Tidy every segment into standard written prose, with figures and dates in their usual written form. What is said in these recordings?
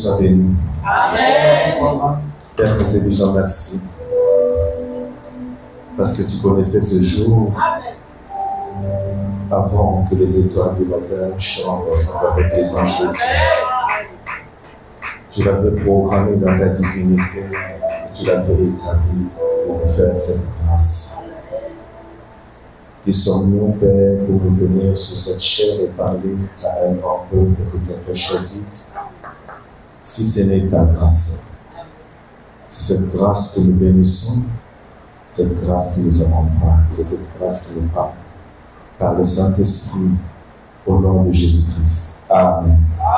soit béni. Amen. Père, nous te disons merci. Parce que tu connaissais ce jour avant que les étoiles du matin chantent ensemble avec les anges de Dieu. Tu l'avais programmé dans ta divinité et tu l'avais établi pour nous faire cette grâce. Qui sommes-nous, Père, pour nous tenir sur cette chair et parler à un grand peuple que tu as fait choisir, si ce n'est ta grâce? C'est cette grâce que nous bénissons, cette grâce qui nous accompagne, c'est cette grâce qui nous parle par le Saint-Esprit au nom de Jésus-Christ. Amen.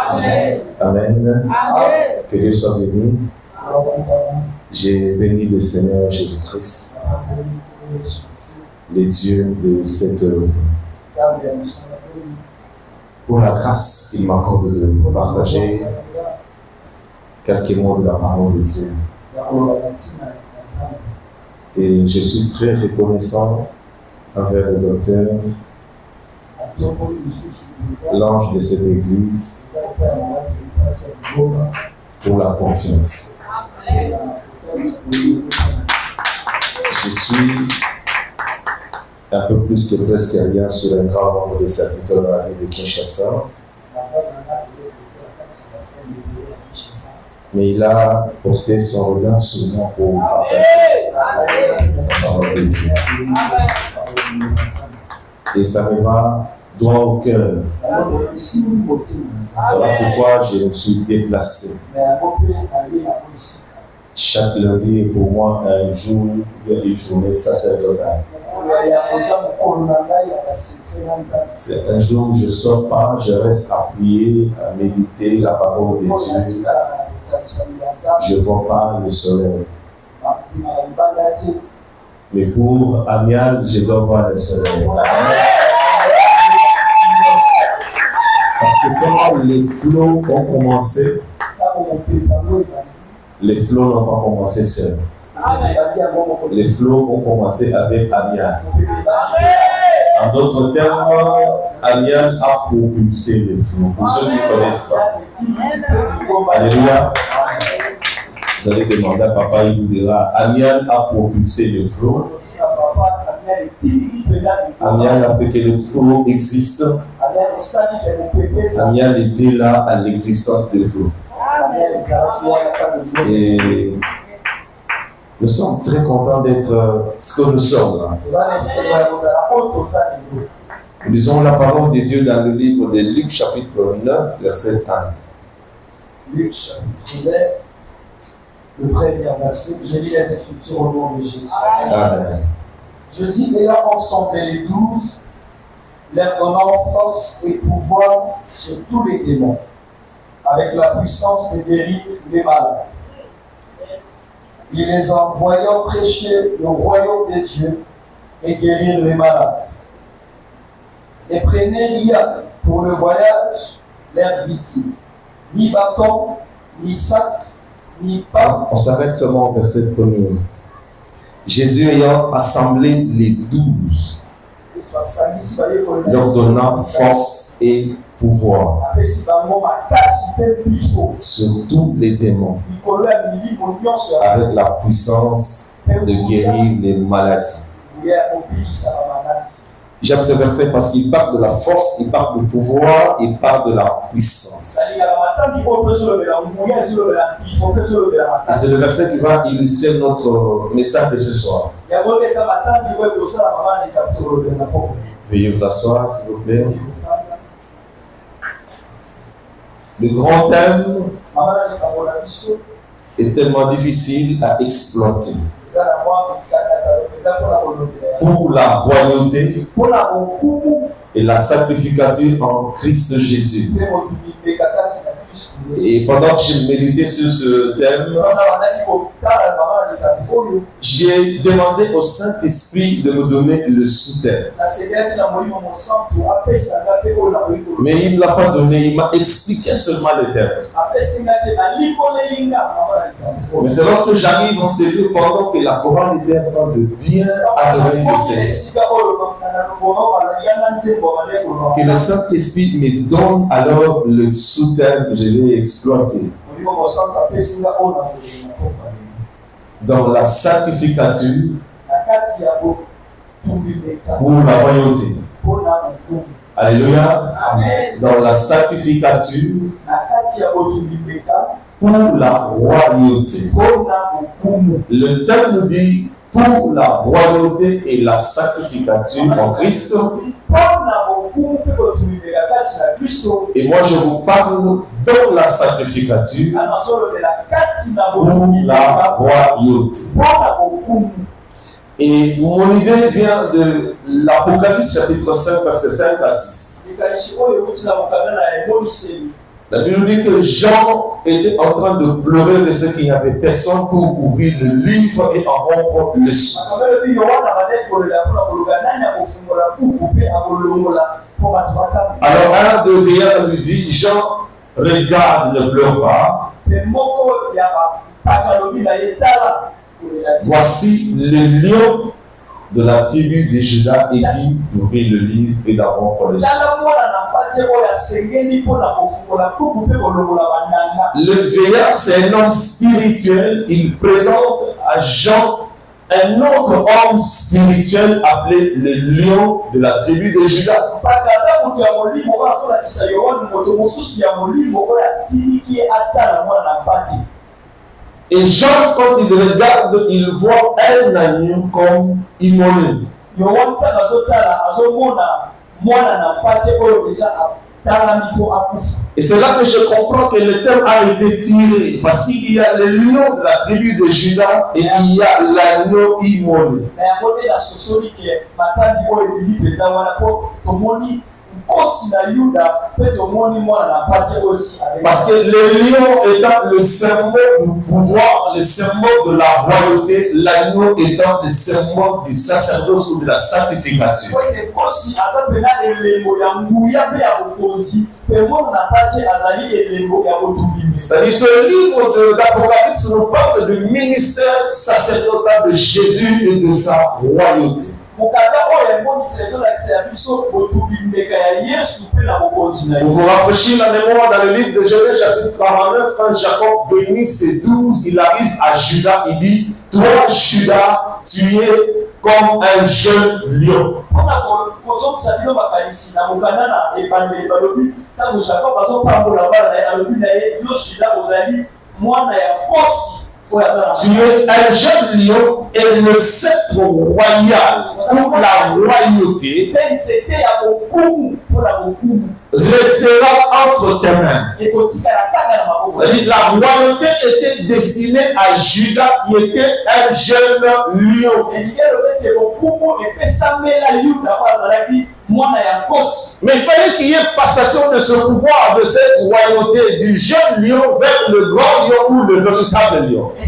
Amen. Amen. Amen. Que Dieu soit béni. J'ai béni le Seigneur Jésus-Christ, le Dieu de cette œuvre, pour la grâce qu'il m'accorde de partager quelques mots de la parole de Dieu. Et je suis très reconnaissant envers le docteur, l'ange de cette église, pour la confiance. Je suis un peu plus que presque rien sur un grand nombre de serviteurs dans la ville de Kinshasa. Mais il a porté son regard sur moi pour partager la parole de Dieu. Et ça me va droit au cœur. Voilà pourquoi je me suis déplacé. Chaque lundi est pour moi un jour, une journée sacerdotale. C'est un jour où je ne sors pas, je reste appuyé à méditer la parole de Dieu. Je ne vois pas le soleil. Mais pour Amial, je dois voir le soleil. Parce que quand les flots ont commencé, les flots n'ont pas commencé seuls. Les flots ont commencé avec Amial. En d'autres termes, Amial a propulsé les flots. Pour ceux qui ne connaissent pas. Alléluia. Vous allez demander à papa, il vous dira, Amial a propulsé les flots. Amial a fait que le flot existe. Amial était là à l'existence des flots. Et nous sommes très contents d'être ce que nous sommes là. Nous lisons la parole de Dieu dans le livre de Luc chapitre 9, verset 1. Luc chapitre 9, le premier verset. Je lis les Écritures au nom de Jésus. Amen. Jésus ayant ensemble les 12, leur donnant force et pouvoir sur tous les démons, avec la puissance de guérir les malades. Il les envoyant prêcher le royaume de Dieu et guérir les malades. Et prenez rien pour le voyage, leur dit-il, ni bâton, ni sac, ni pain. On s'arrête seulement au verset 1er. Jésus ayant assemblé les 12, leur donnant force et pouvoir sur tous les démons, avec la puissance de guérir les maladies. J'aime ce verset parce qu'il parle de la force, il parle du pouvoir, il parle de la puissance. C'est le verset qui va illustrer notre message de ce soir. Veuillez vous asseoir, s'il vous plaît. Le grand thème est tellement difficile à exploiter. Pour la royauté et la sacrificature en Christ Jésus. Et pendant que je méditais sur ce thème, j'ai demandé au Saint-Esprit de me donner le sous-thème. Mais il ne l'a pas donné, il m'a expliqué seulement le thème. Mais c'est lorsque j'arrive en ce lieu, pendant que la chorale était en train de bien adorer le Seigneur, que le Saint-Esprit me donne alors le sous-thème que je vais exploiter. dans la sacrificature pour la royauté. Alléluia. Amen. Dans la sacrificature pour la royauté. Le texte nous dit pour la royauté et la sacrificature en Christ. Et moi je vous parle dans la sacrificature pour la royauté. Et mon idée vient de l'Apocalypse chapitre 5 verset 5 à 6. La Bible dit que Jean était en train de pleurer de ce qu'il n'y avait personne pour ouvrir le livre et en rompre le son. Alors un de veillards lui dit, Jean, regarde, ne pleure pas. Voici le lion de la tribu de Juda et dit d'ouvrir le livre et d'en rompre le son. Le veillard, c'est un homme spirituel. Il présente à Jean un autre homme spirituel appelé le lion de la tribu de Juda. Et Jean, quand il regarde, il voit un agneau comme immolé. Et c'est là que je comprends que le thème a été tiré. Parce qu'il y a le lion de la tribu de Juda et il y a l'agneau immolé. Parce que le lion étant le symbole du pouvoir, le symbole de la royauté, l'agneau étant le symbole du sacerdoce ou de la sacrification. C'est-à-dire ce livre d'Apocalypse nous parle du ministère sacerdotal de Jésus et de sa royauté. Pour vous rafraîchir la mémoire, dans le livre de Genèse chapitre 49, quand Jacob bénit ses 12, il arrive à Juda, il dit, toi Juda, tu es comme un jeune lion. Tu es un jeune lion et le sceptre royal pour la royauté restera entre tes mains. C'est-à-dire, la royauté était destinée à Juda qui était un jeune lion. Mais il fallait qu'il y ait passation de ce pouvoir, de cette royauté du jeune lion vers le grand lion ou le véritable lion. Et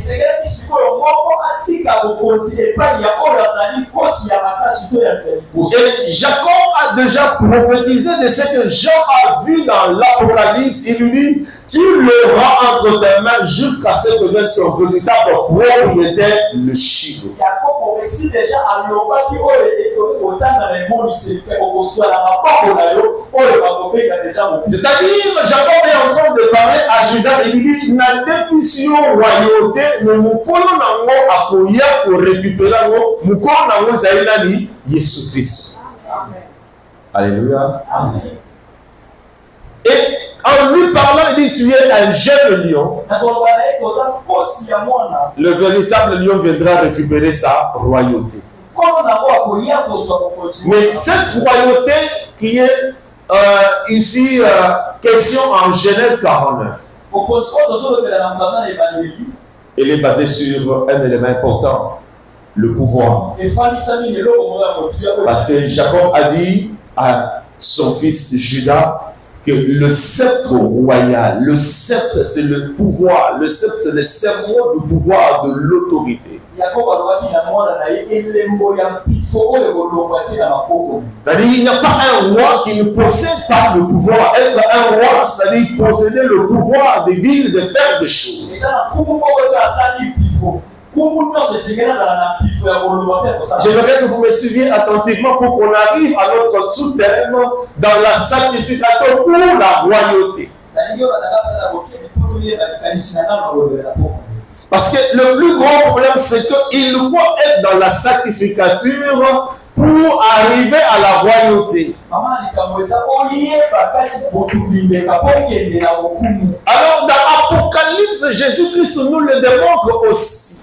Jacob a déjà prophétisé de ce que Jean a vu dans l'Apocalypse. Il lui dit, tu le rends entre tes mains jusqu'à ce que vienne son véritable propriétaire, le chigo. C'est-à-dire, Jacob est en train de parler à Judas et lui dit, la définition royauté, nous nous prenons à Koya pour récupérer nous prenons Zaïnani, Jésus-Christ. Alléluia. Amen. Et en lui parlant, il dit, tu es un jeune lion. Le véritable lion viendra récupérer sa royauté. Mais cette royauté qui est ici question en Genèse 49, elle est basée sur un élément important, le pouvoir. Parce que Jacob a dit à son fils Judas que le sceptre royal, le sceptre c'est le pouvoir, le sceptre c'est le serment du pouvoir, de l'autorité. C'est-à-dire il n'y a pas un roi qui ne possède pas le pouvoir. Être un roi, c'est-à-dire posséder le pouvoir de dire, de faire des choses. J'aimerais que vous me suiviez attentivement pour qu'on arrive à notre sous-thème dans la sacrification pour la royauté. Parce que le plus grand problème, c'est qu'il faut être dans la sacrificature pour arriver à la royauté. Alors dans Apocalypse, Jésus-Christ nous le démontre aussi.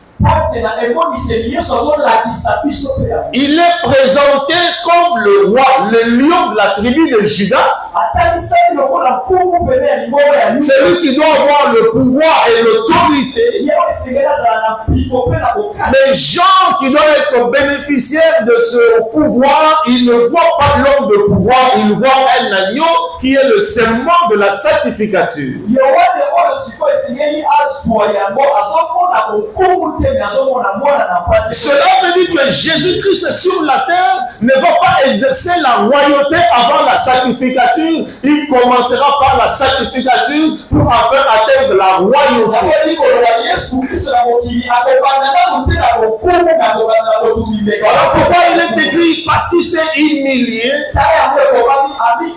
Il est présenté comme le roi, le lion de la tribu de Juda. C'est lui qui doit avoir le pouvoir et l'autorité. Les gens qui doivent être bénéficiaires de ce pouvoir, ils ne voient pas l'homme de pouvoir, ils voient un agneau qui est le serment de la sacrificature. Cela veut dire que Jésus-Christ sur la terre ne va pas exercer la royauté avant la sacrificature. Il commencera par la sacrificature pour afin atteindre la royauté. Alors pourquoi il est écrit? Parce qu'il s'est humilié,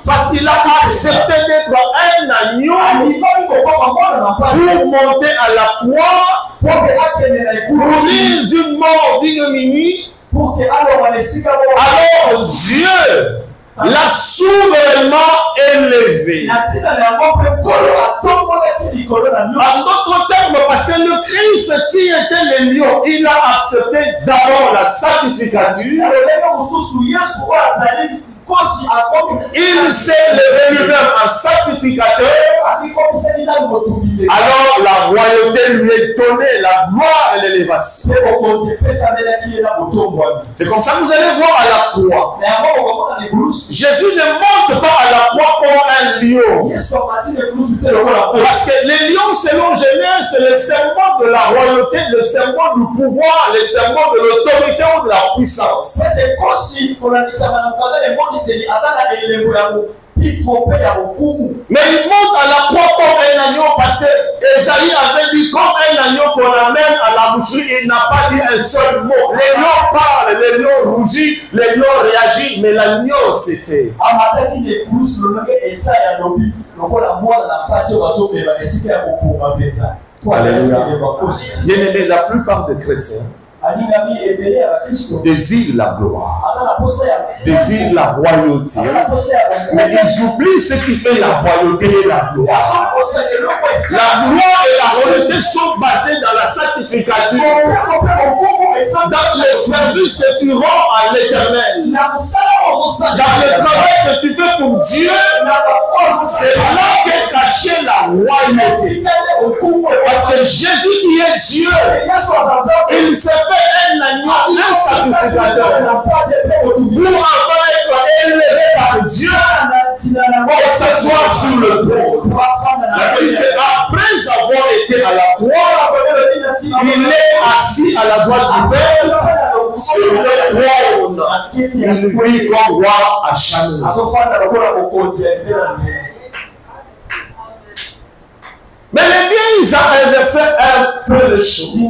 parce qu'il a accepté d'être un agneau pour monter à la croix, pour mourir d'une mort d'ignominie. Alors Dieu l'a souverainement élevé. En d'autres termes, parce que le Christ qui était le lion, il a accepté d'abord la sacrificature. Il s'est levé lui-même en sacrificateur. Alors la royauté lui est donnée, la gloire et l'élévation. C'est comme ça que vous allez voir à la croix. Jésus ne monte pas à la croix comme un lion. Parce que les lions, selon Genèse, c'est le serment de la royauté, le serment du pouvoir, le serment de l'autorité ou de la puissance. Mais il monte à la croix comme un agneau parce que Esaïe avait dit comme un agneau qu'on amène à la boucherie, il n'a pas dit un seul mot. Les lions parlent, les lions rougissent, les lions réagissent, mais l'agneau c'était. Alléluia. Bien aimé, la plupart des chrétiens désirent la gloire, désirent la royauté, mais ils oublient ce qui fait la royauté et la gloire. La gloire et la royauté sont basées dans la sacrificature, dans le service que tu rends à l'Éternel, dans le travail que tu fais pour Dieu. C'est là qu'est cachée la royauté. Parce que Jésus qui est Dieu, il s'est fait un agneau, un sacrificateur, pour enfin être élevé par Dieu et s'asseoir sur le trône. Après avoir été à la croix, il est assis à la droite du Père sur le trône. Il vit comme roi à jamais. Mais les biens, ils ont inversé un peu les choses. Nous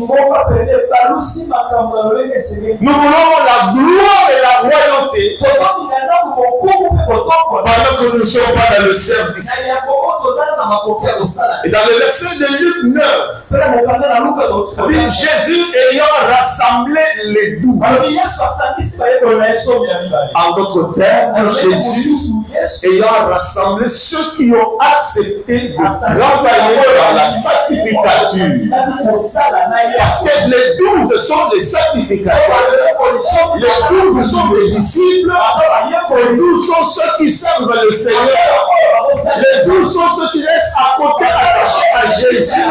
voulons la gloire et la royauté pendant que nous ne sommes pas dans le service. Et dans le verset de Luc 9, Jésus ayant rassemblé les 12. En d'autres termes, Jésus ayant rassemblé ceux qui ont accepté de travailler dans la sacrificature. Parce que les 12 sont des sacrificateurs. Les 12 sont des disciples. Les 12 sont ceux qui servent le Seigneur. Les 12 sont ceux qui restent à côté attachés à Jésus.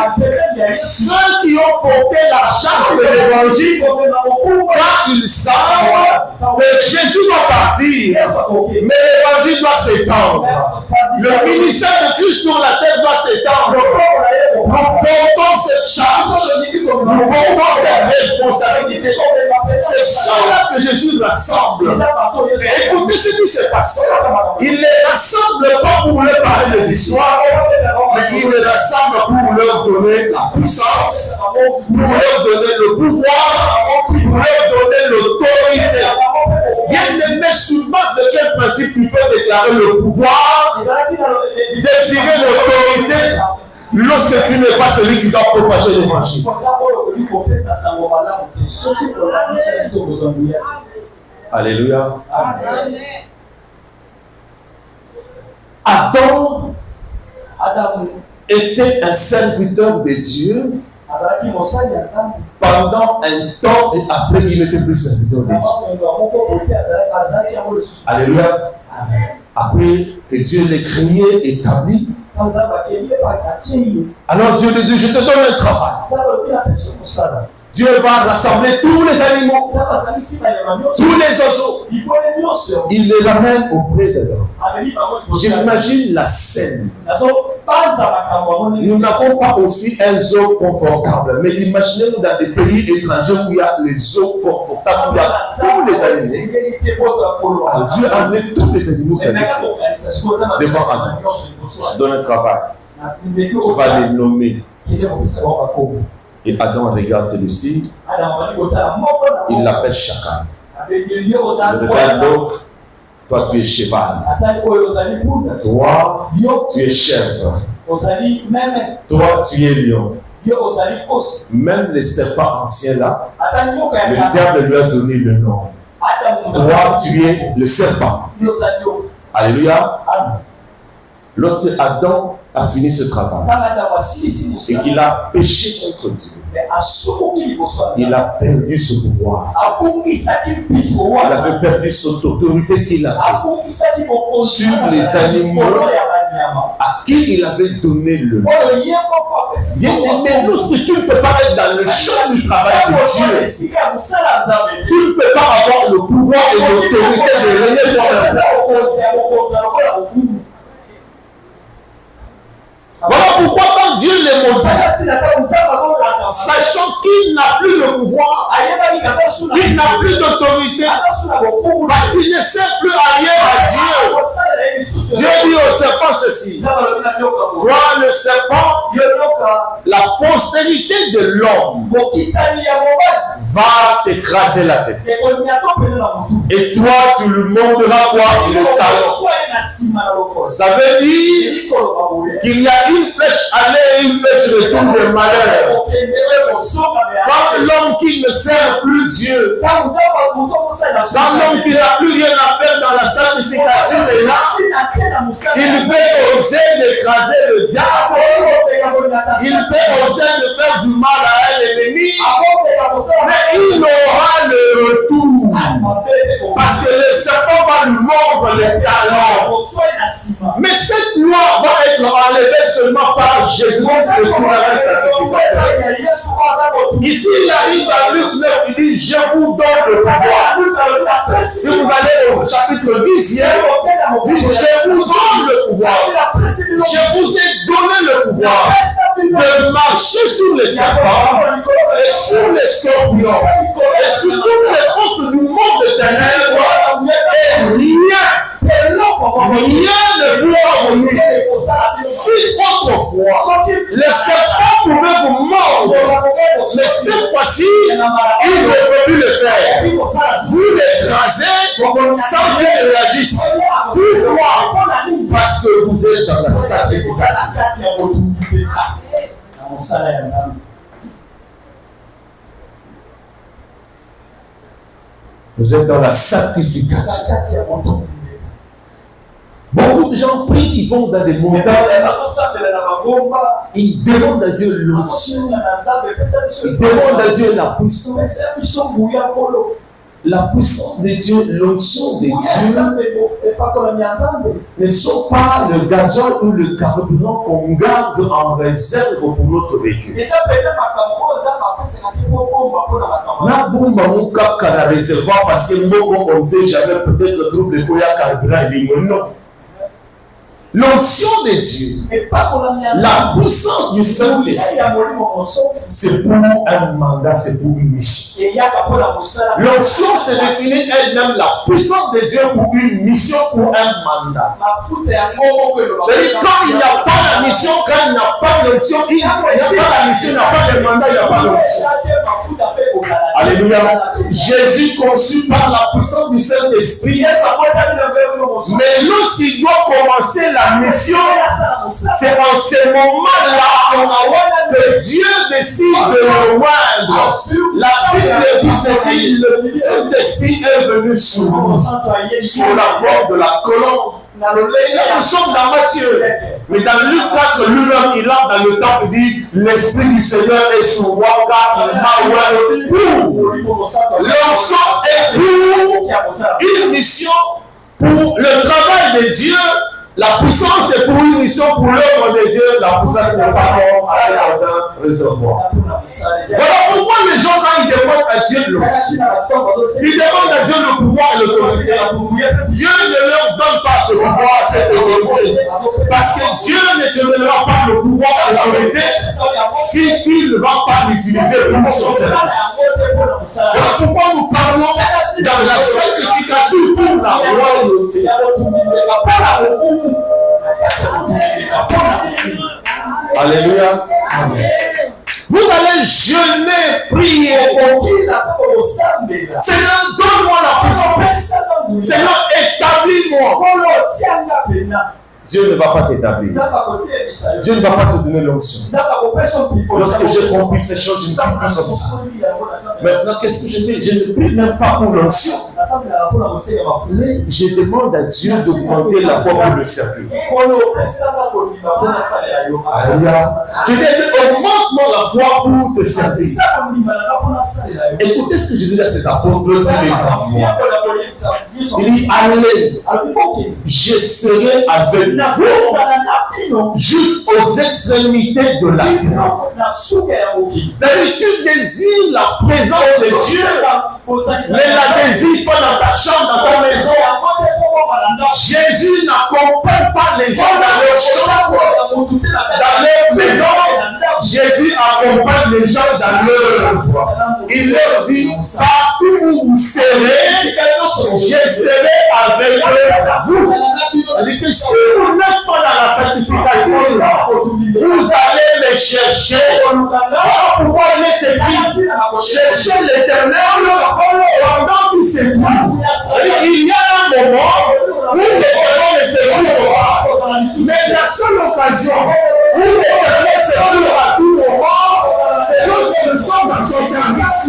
Ceux qui ont porté la charge de l'évangile quand ils savent que Jésus doit partir. Mais l'évangile doit s'étendre. Le ministère de Christ sur la terre doit s'étendre. Nous portons cette charge. Nous portons cette responsabilité. C'est cela que Jésus rassemble. Écoutez ce qui se passe. Il les rassemble pas pour leur parler des histoires, mais il les rassemble pour leur donner la puissance, pour leur donner le pouvoir, pour leur donner l'autorité. Bien-aimé, souvent de quel principe tu peux déclarer le pouvoir, désirer l'autorité, lorsque tu n'es pas celui qui doit propager l'évangile. Alléluia. Amen. Adam était un serviteur de Dieu pendant un temps et après il n'était plus serviteur de Dieu. Alléluia. Après que Dieu l'ait créé, établi, alors Dieu lui dit, je te donne un travail. Dieu va rassembler tous les animaux, tous les oiseaux. Il les ramène auprès d'Adam. J'imagine la scène. Nous n'avons pas aussi un zoo confortable, mais imaginez-nous dans des pays étrangers où il y a les zoos confortables, où il y a tous les animaux. Alors Dieu a amené tous les animaux devant Adam. Je donne un travail. Tu vas les nommer. Et Adam regarde celui-ci, il l'appelle chacal. Il regarde l'autre, toi tu es cheval. Toi tu es chèvre. Toi tu es lion. Même les serpents anciens là, le diable lui a donné le nom. Toi tu es le serpent. Alléluia. Lorsque Adam a fini ce travail et qu'il a péché contre Dieu, il a perdu ce pouvoir. Il avait perdu cette autorité qu'il avait sur les animaux à qui il avait donné le nom. Bien aimé, lorsque tu ne peux pas être dans le champ du travail de Dieu, tu ne peux pas avoir le pouvoir et l'autorité de régner dans le monde. Voilà pourquoi quand Dieu les maudit, sachant qu'il n'a plus le pouvoir, qu'il n'a plus d'autorité, parce qu'il ne sert plus à rien à Dieu. Dieu dit au serpent ceci: toi le serpent, la postérité de l'homme va t'écraser la tête. Et toi tu lui mordras quoi? Le talon. Ça veut dire qu'il y a une flèche aller et une flèche retour de malheur. Quand l'homme qui ne sert plus Dieu, quand l'homme qui n'a plus rien à faire dans la sanctification est là, il peut oser d'écraser le diable, il peut oser de faire du mal à un ennemi, mais il aura le retour. Parce que le serpent va lui mordre les talons. Mais cette loi va être enlevée seulement par Jésus-Christ, le souverain sacrificateur. Ici, il arrive à Luc 9, il dit: je vous donne le pouvoir. Si vous allez au chapitre 10, il dit: je vous donne le pouvoir. Je vous ai donné le pouvoir de marcher sur les serpents et sur les scorpions et sur toutes les forces du monde éternel, et rien ne doit vous nuire. Si autrefois les serpents pouvaient vous mordre, mais cette fois-ci, ils ne peuvent plus le faire. Vous l'écrasez sans qu'ils réagissent. Pourquoi? Parce que vous êtes dans la sanctification. Vous êtes dans la sanctification. Beaucoup de gens prient, ils vont dans des montagnes, ils demandent à Dieu l'onction, ils demandent à Dieu la puissance. La puissance de Dieu, l'onction de Dieu ne sont pas le gazole ou le carburant qu'on garde en réserve pour notre véhicule. La bombe à la réservoir parce que on ne sait jamais peut-être trouver le carburant et non. L'onction de Dieu, la puissance du Saint-Esprit, c'est pour un mandat, c'est pour une mission. L'onction se définit elle-même la puissance de Dieu pour une mission, pour un mandat. Et quand il n'y a pas la mission, quand il n'y a pas l'onction, il n'y a pas la mission, il n'y a pas le mandat, il n'y a pas l'onction. Alléluia. Jésus conçu par la puissance du Saint-Esprit Mais lorsqu'il doit commencer la mission, c'est en ce moment-là que Dieu décide de le moindre. La Bible dit ceci, le Saint-Esprit est venu sur nous, sous la forme de la colombe. Nous sommes dans Matthieu, mais dans Luc 4, lui-même, il entre dans le temple, il dit, l'Esprit du Seigneur est sur moi, car il m'a ouvert pour. L'onction est pour une mission, pour le travail de Dieu. La puissance est pour une mission, pour l'œuvre de Dieu. La puissance n'est pas pour aller dans un réservoir. Voilà pourquoi les gens, quand ils demandent à Dieu de l'onction, ils demandent à Dieu le pouvoir et l'autorité. Dieu ne leur donne pas ce pouvoir, cette autorité. Parce que Dieu ne te donnera pas le pouvoir et l'autorité si tu ne vas pas l'utiliser pour son service. Voilà pourquoi nous parlons dans la sanctification pour la royauté. Alléluia. Amen. Vous allez jeûner, prier. Seigneur, donne-moi la puissance. Seigneur, établis-moi. Dieu ne va pas t'établir. Dieu ne va pas te donner l'onction. Lorsque j'ai compris ces choses, je ne prie pas comme ça. Maintenant, qu'est-ce que je fais? Je ne prie même pas pour l'onction. Mais je demande à Dieu d'augmenter la foi pour le servir. Je dis, augmente-moi la foi pour te servir. Écoutez ce que Jésus dit à ses apôtres lorsqu'il les envoie. Il dit, allez, je serai avec vous jusqu'aux extrémités de la terre. D'habitude, désire la présence de Dieu, mais la désire pas dans ta chambre, dans ta maison. Jésus n'accompagne pas les gens dans leur chambre, dans leur maison. Jésus accompagne les gens dans leur foi. Il leur dit, partout où vous serez, je serai avec vous. C'est-à-dire que si vous n'êtes pas dans la sanctification, vous allez les chercher pour pouvoir les écrire. Chercher l'éternel pendant qu'il s'écoule. Il y a un moment où l'éternel ne s'écoule pas. Mais la seule occasion où l'éternel s'écoule à tout moment, c'est lorsque nous sommes dans son service.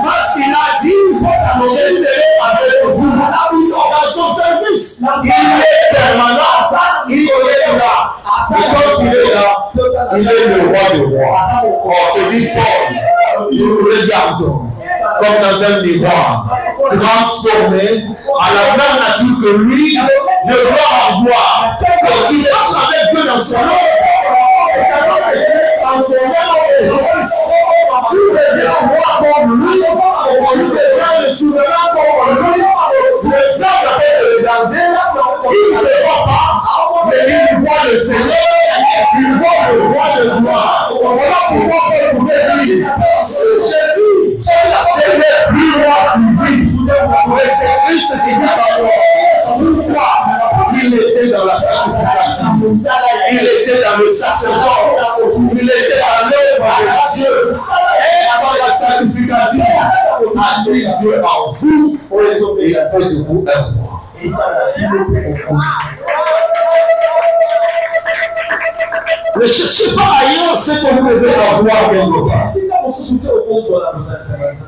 Parce qu'il a dit, je serai avec vous. Dans son service, il est permanent, il est là. Et quand il est là, il est le roi des rois. On te dit Paul, nous regardons comme dans un miroir, transformé à la même nature que lui, de gloire en gloire. Quand tu marches avec Dieu dans son œuvre, tu deviens roi comme lui, tu deviens le souverain comme lui. Le diable avait regardé, il ne le voit pas, mais il voit le Seigneur, il voit le roi de gloire. Voilà pourquoi on pouvait dire, Jésus, c'est le plus roi qui vit. Mais c'est Christ qui vit par moi. Pourquoi? Il était dans la sanctification, il était dans le sacerdoce, il était dans l'œuvre de Dieu. Et dans la sanctification, a dit Dieu en vous et a fait de vous un roi. Et ça l'a développé au ne cherchez pas ailleurs ce que vous devez avoir quelque part.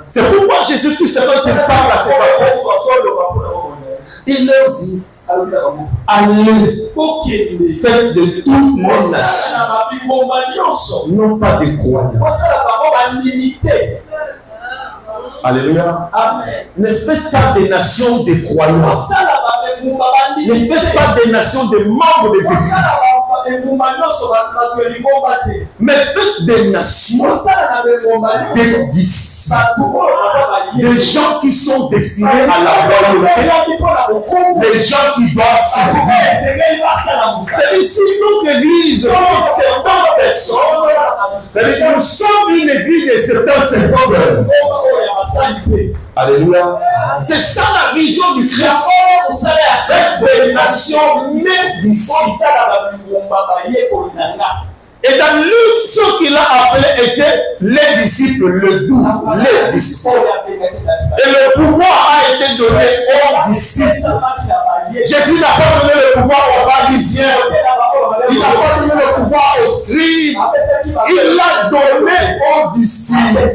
C'est pourquoi Jésus-Christ, quand il parle à ses apôtres, il leur dit, allez, faites de toutes les nations, non pas des croyants. Alléluia. Amen. Ne faites pas des nations des croyants. Ne faites pas des nations des membres des églises. Mais faites des nations des disciples. Des gens qui sont destinés à la royauté. Les gens qui doivent servir. C'est ici notre église. Certaines personnes. Nous sommes une église de certains secteurs. Alléluia. C'est ça la vision du Christ. Faites des nations mais disciples. Et dans Luc, ce qu'il a appelé était les disciples, le 12, les disciples. Et le pouvoir a été donné aux disciples. Jésus n'a pas donné le pouvoir aux pharisiens. Il n'a pas donné le pouvoir aux scribes. Il l'a donné aux disciples.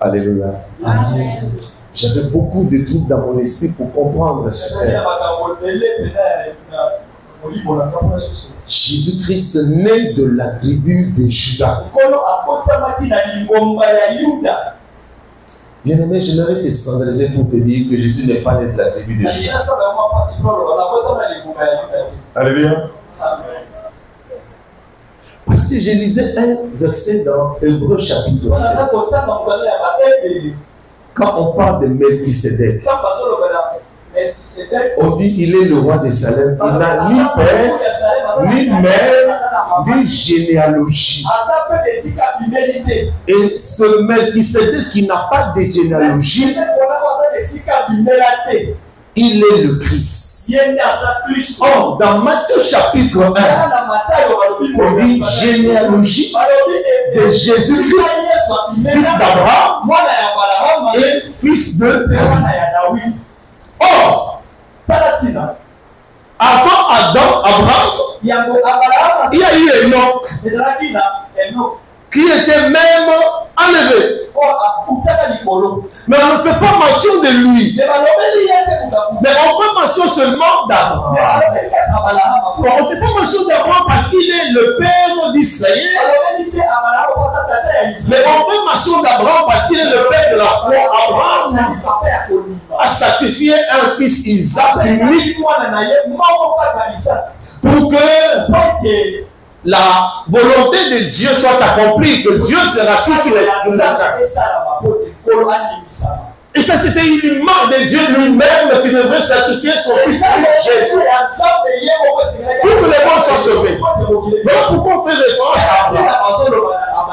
Alléluia. Amen. J'avais beaucoup de trucs dans mon esprit pour comprendre ce fait. Jésus-Christ naît de la tribu de Juda. Bien-aimé, je n'aurais été scandalisé pour te dire que Jésus n'est pas né de la tribu de Juda. Alléluia. Parce que je lisais un verset dans Hébreux chapitre 7. Quand on parle de Melchisédek, on dit qu'il est le roi de Salem. Il n'a ni père, ni mère, ni généalogie. Et ce Melchisédek qui n'a pas de généalogie, il est le Christ. Or, dans Matthieu chapitre 1, on dit généalogie de Jésus-Christ, fils d'Abraham et fils de David. Or, avant Adam, Abraham, il y a eu Enoch qui était même enlevé. Mais on ne fait pas mention de lui. Mais on fait mention seulement d'Abraham. On ne fait pas mention d'Abraham parce qu'il est le père d'Israël. Mais on fait mention d'Abraham parce qu'il est le père de la foi. Abraham a sacrifié un fils Isaac unique pour que la volonté de Dieu soit accomplie, que Dieu sera sûr qu'il est. Et ça, c'était une marque de Dieu lui-même qui devrait sacrifier son fils Jésus pour que le monde soit sauvé. Donc, pourquoi on fait référence à Abraham?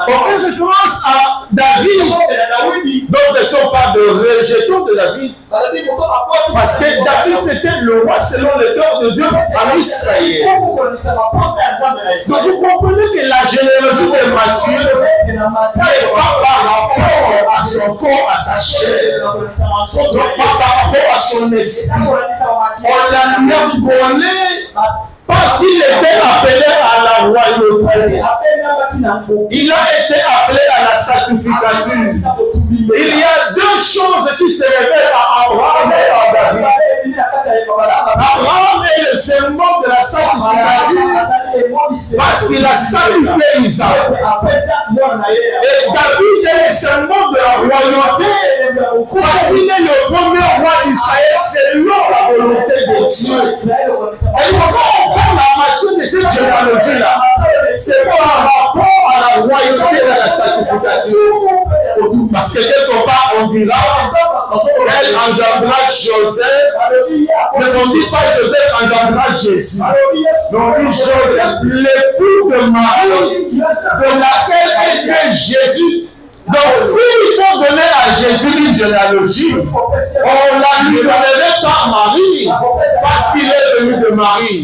On fait référence à David. Donc, ne sont pas de rejetons de David. Parce que David, c'était le roi selon le cœur de Dieu en Israël. Donc, vous comprenez que la généalogie de Matthieu n'est pas par rapport à son corps, à sa chair. Donc, pas par rapport à son esprit. On l'a connaît parce qu'il était appelé à la royauté. Il a été appelé à la sacrificature. Il y a deux choses qui se révèlent à Abraham et à David. Abraham est le symbole de la sacrificature parce qu'il a sacrifié Isaac. Et David est le symbole de la royauté parce qu'il est le premier roi d'Israël selon la volonté de Dieu. Et pourquoi on prend la matière de cette généalogie-là? C'est par rapport à la royauté de la sacrificature. Parce que quelque part on dira elle engendra Joseph, mais on ne dit pas Joseph engendra Jésus. On dit Joseph, l'époux de Marie, de laquelle est né Jésus. Donc s'il faut donner à Jésus une généalogie, on ne la lui donnerait pas à Marie, parce qu'il est venu de Marie.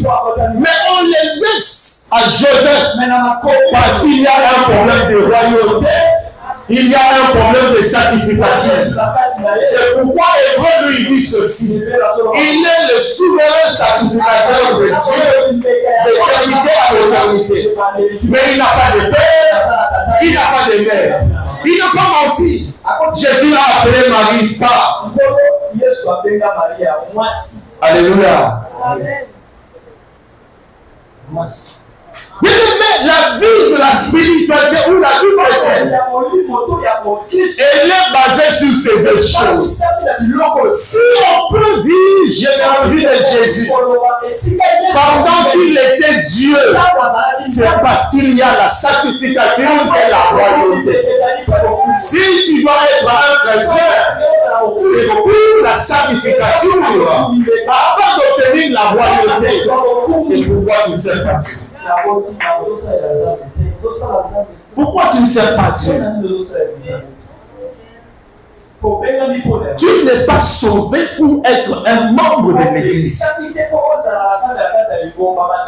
Mais on l'indexe à Joseph, parce qu'il y a un problème de royauté. Il y a un problème de sacrificatisme. C'est pourquoi Hébreu lui dit ceci. Il est le souverain sacrificateur de Dieu, d'éternité à l'éternité. Mais il n'a pas de père, il n'a pas de mère. Il n'a pas menti. Jésus a appelé Marie femme. Alléluia. Mais la vie de la spiritualité ou la vie chrétienne, elle est basée sur ces deux choses. Si on peut dire généalogie de Jésus, pendant qu'il était Dieu, c'est parce qu'il y a la sacrificature et la royauté. Si tu dois être un chrétien, c'est pour la sacrificature avant d'obtenir la royauté. Et pourquoi tu ne sais pas Dieu? Pourquoi tu ne sers pas Dieu? Tu n'es pas sauvé pour être un membre de l'église.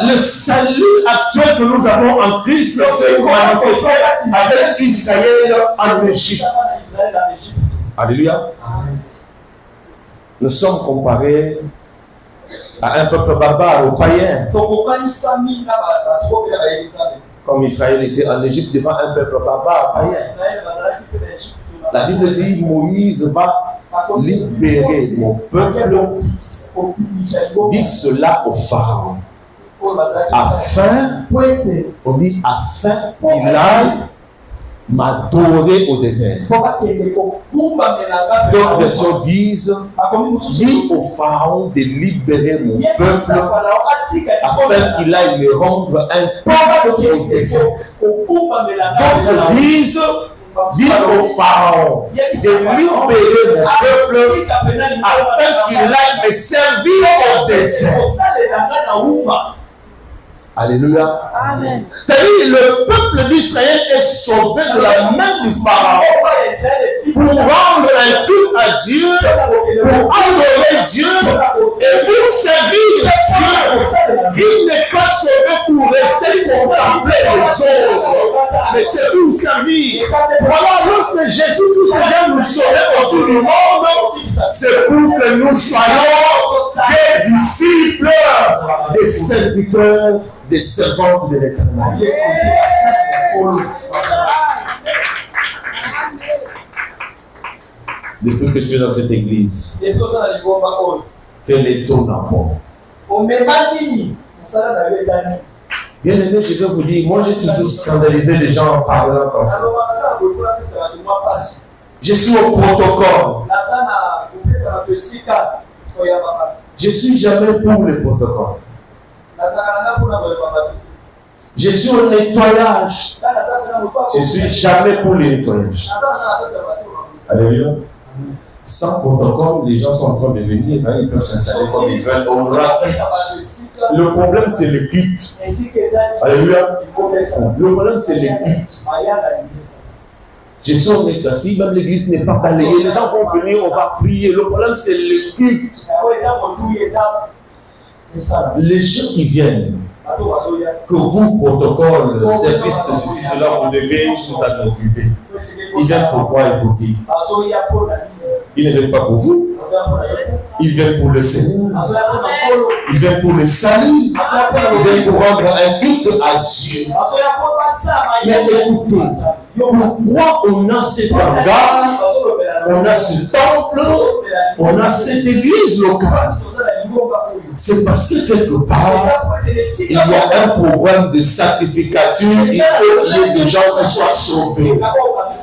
Le salut actuel que nous avons en Christ s'est manifesté avec Israël en Égypte. Alléluia. Nous sommes comparés à un peuple barbare, aux païens. Comme Israël était en Égypte devant un peuple barbare, païen. La Bible dit, Moïse va libérer mon peuple, dit cela au Pharaon, afin, on dit, afin qu'il aille m'adorer au désert. D'autres versions disent, dit au Pharaon de libérer mon peuple, afin qu'il aille me rendre un peuple au désert. D'autres disent, dit au Pharaon de libérer mon peuple afin qu'il aille me servir au désert. Alléluia. Amen. C'est-à-dire le peuple d'Israël est sauvé de la main du Pharaon pour rendre un culte à Dieu, pour adorer Dieu et pour servir Dieu. Il n'est pas sauvé pour rester contempler les autres, mais c'est pour servir. Voilà, lorsque Jésus vient nous sauver au-dessus du monde, c'est pour que nous soyons des disciples, des serviteurs, des servantes de l'Éternel. Depuis que tu es dans cette église, quel est ton apport? Bien aimé, je vais vous dire, moi j'ai toujours scandalisé les gens en parlant comme ça. Je suis au protocole. Je ne suis jamais pour le protocole. Je suis au nettoyage. Je ne suis jamais pour le nettoyage. Alléluia. Sans protocole, les gens sont en train de venir, hein, ils peuvent s'installer comme ils veulent. Le problème, c'est le culte. Alléluia. Le problème, c'est le culte. Je suis au nettoyage. Si même l'église n'est pas balayée, les gens vont venir, on va prier. Le problème, c'est le culte. Les gens qui viennent, que vous, protocole, service de ceci, cela, vous devez vous en occuper. Ils viennent pour quoi et pour qui? Ils ne viennent pas pour vous. Ils viennent pour le Seigneur. Ils viennent pour le salut. Ils viennent pour rendre un culte à Dieu. Mais écoutez, pourquoi on a cet hangar, on a ce temple, on a cette église locale? C'est parce que quelque part, il y a un programme de sacrificature, il faut qu'il y ait des gens qui soient sauvés.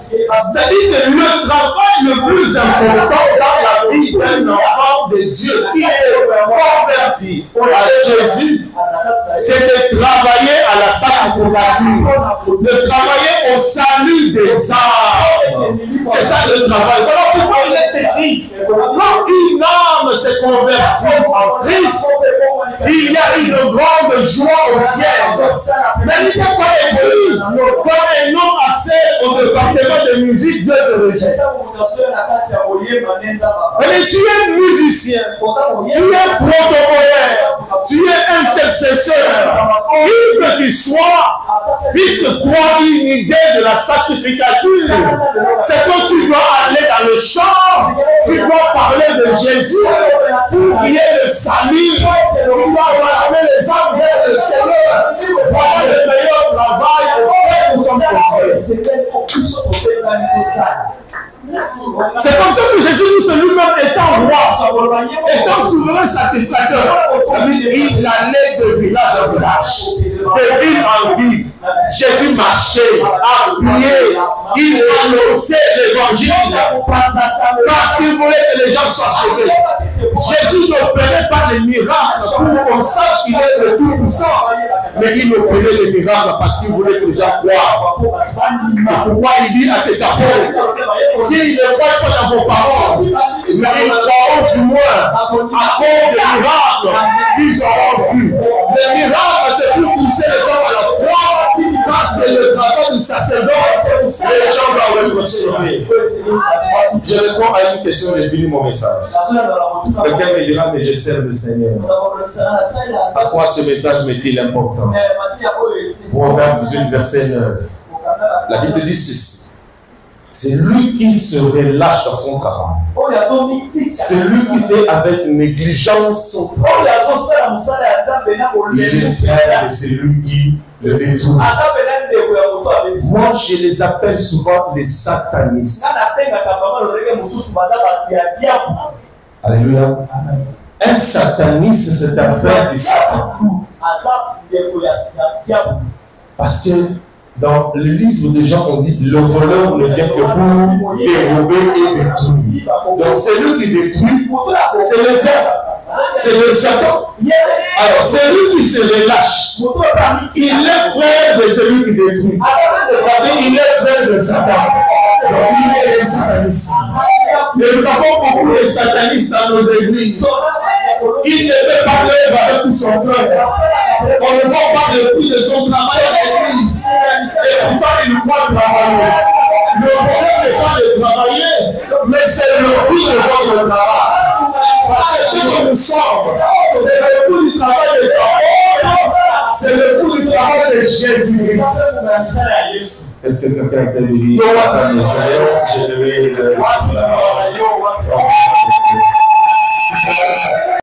C'est-à-dire que le travail le plus important dans la vie d'un enfant de Dieu qui est converti à Jésus, c'est de travailler à la sacrificature, de travailler au salut des âmes. C'est ça le travail. Voilà pourquoi il est écrit. Quand une âme se convertit en Christ, il y a une grande joie au ciel. Mais il n'est pas écrit comme un homme accès au département de musique, Dieu se rejette. Mais tu es musicien, tu es protocolaire, tu es intercesseur. Qui que tu sois, fixe-toi une idée de la sacrificature. C'est que tu dois aller dans le champ, tu dois parler de Jésus pour qu'il y ait le salut. Tu dois ramener les âmes vers le Seigneur. Voilà le meilleur travail auquel nous sommes confiés. C'est comme ça que Jésus dit lui-même étant roi, étant souverain sacrificateur, il allait de village en village, de ville en ville. Jésus marchait, appuyait, il annonçait l'évangile parce qu'il voulait que les gens soient sauvés. Jésus n'opérait pas les miracles pour qu'on sache qu'il est le Tout-Puissant, mais il opérait les miracles parce qu'il voulait que les gens croient. C'est pourquoi il dit à ses apôtres, s'ils ne croient pas dans vos paroles, mais ils croiront du moins à cause des miracles qu'ils auront vus. Les miracles, c'est pour pousser les gens à la foi, parce que le travail du sacerdoce, les gens doivent être sauvés. Je réponds à une question et je finis mon message. Quelqu'un me dira, mais je sers le Seigneur. À quoi ce message m'est-il important? Proverbe 18, verset 9. La Bible dit ceci. C'est lui qui se relâche dans son travail. C'est lui qui fait avec négligence son travail. Il est frère et c'est lui qui le détruit. Moi, je les appelle souvent les satanistes. Alléluia. Un sataniste, c'est un frère du Satan. Parce que dans le livre de Jean, on dit le voleur ne vient que pour dérober et détruire. Donc celui qui détruit, c'est le diable, c'est le Satan. Alors celui qui se relâche, il est frère de celui qui détruit. Ça veut dire qu'il est frère de Satan. Donc il est sataniste. Et nous avons beaucoup de satanistes dans nos églises. Il ne peut pas vivre avec tout son cœur. On ne voit pas le fruit de son travail à l'église. Et pourtant, il doit travailler. Le problème n'est pas de travailler, mais c'est le fruit de votre travail. Parce que ce que nous sommes, c'est le fruit du travail de Satan. C'est le fruit du travail de Jésus-Christ. Est-ce que quelqu'un peut me dire, le Seigneur, je devais le